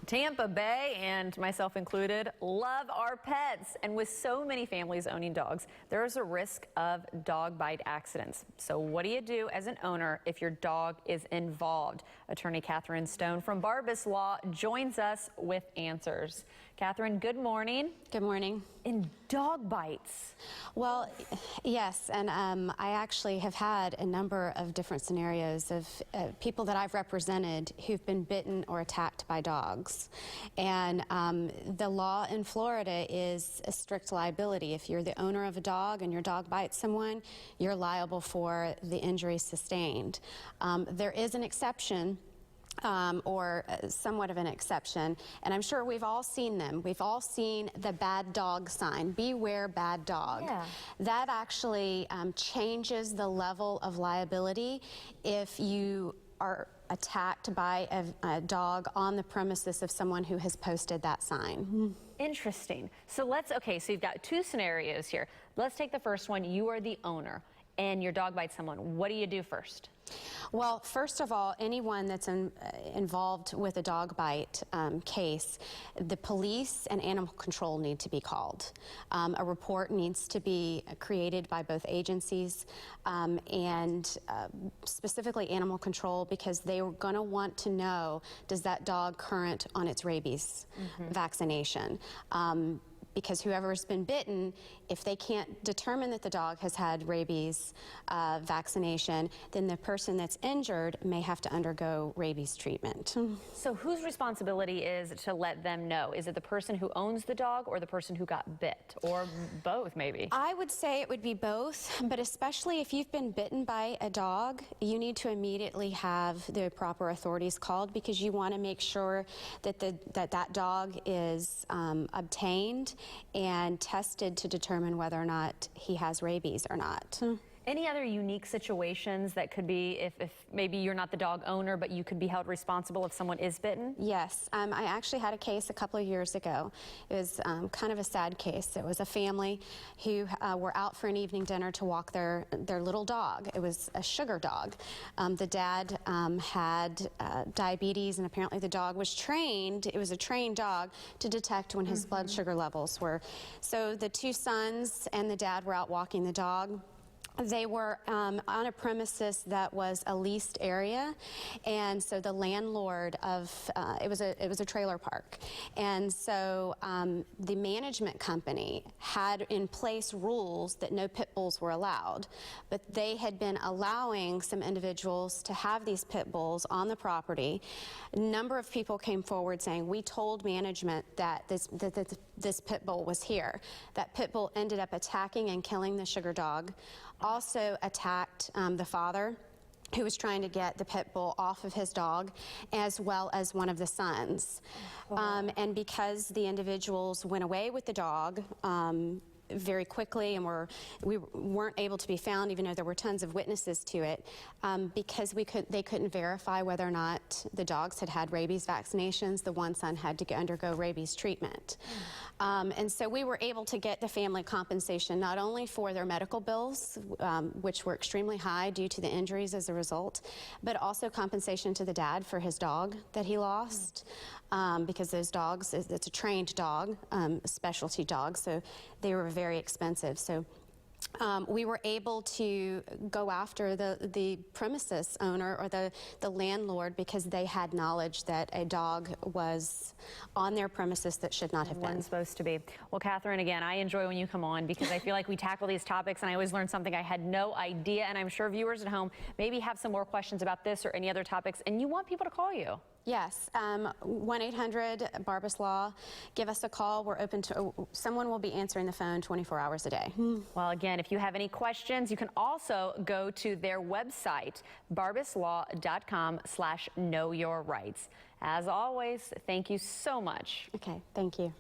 Tampa Bay, and myself included, love our pets. And with so many families owning dogs, there is a risk of dog bite accidents. So what do you do as an owner if your dog is involved? Attorney Catherine Stone from Barbas Law joins us with answers. Catherine, good morning. Good morning. In dog bites. Well, yes, and I actually have had a number of different scenarios of people that I've represented who've been bitten or attacked by dogs. And the law in Florida is a strict liability. If you're the owner of a dog and your dog bites someone, you're liable for the injury sustained. There is an exception. Or somewhat of an exception, and I'm sure we've all seen them. We've all seen the bad dog sign, beware bad dog. Yeah. That actually changes the level of liability if you are attacked by a dog on the premises of someone who has posted that sign. Interesting. So so you've got two scenarios here. Let's take the first one. You are the owner and your dog bites someone. What do you do first? Well, first of all, anyone that's involved with a dog bite case, the police and animal control need to be called. A report needs to be created by both agencies and specifically animal control, because they are going to want to know, does that dog current on its rabies vaccination? Because whoever's been bitten, if they can't determine that the dog has had rabies vaccination, then the person that's injured may have to undergo rabies treatment. So whose responsibility is to let them know? Is it the person who owns the dog or the person who got bit? Or both, maybe? I would say it would be both, but especially if you've been bitten by a dog, you need to immediately have the proper authorities called, because you want to make sure that that dog is obtained and tested to determine whether or not he has rabies or not. Any other unique situations that could be if maybe you're not the dog owner, but you could be held responsible if someone is bitten? Yes. I actually had a case a couple of years ago. It was kind of a sad case. It was a family who were out for an evening dinner to walk their little dog. It was a sugar dog. The dad had diabetes, and apparently the dog was trained. It was a trained dog to detect when his blood sugar levels were. So the two sons and the dad were out walking the dog. They were on a premises that was a leased area, and so the landlord of it was a trailer park, and so the management company had in place rules that no pit bulls were allowed, but they had been allowing some individuals to have these pit bulls on the property. A number of people came forward saying, we told management that this pit bull was here. That pit bull ended up attacking and killing the sugar dog. Also attacked the father, who was trying to get the pit bull off of his dog, as well as one of the sons. And because the individuals went away with the dog very quickly, and we weren't able to be found, even though there were tons of witnesses to it, because they couldn't verify whether or not the dogs had had rabies vaccinations. The one son had to undergo rabies treatment. And so we were able to get the family compensation not only for their medical bills, which were extremely high due to the injuries as a result, but also compensation to the dad for his dog that he lost, because those dogs, it's a trained dog, a specialty dog, so they were very expensive. So we were able to go after the premises owner or the landlord, because they had knowledge that a dog was on their premises that should not have been. Wasn't supposed to be. Well, Catherine, again, I enjoy when you come on, because I feel like we tackle these topics and I always learn something I had no idea, and I'm sure viewers at home maybe have some more questions about this or any other topics, and you want people to call you. Yes, 1-800-Barbas Law. Give us a call. We're open to, someone will be answering the phone 24 hours a day. Well, again, if you have any questions, you can also go to their website, barbaslaw.com/knowyourrights. As always, thank you so much. Okay, thank you.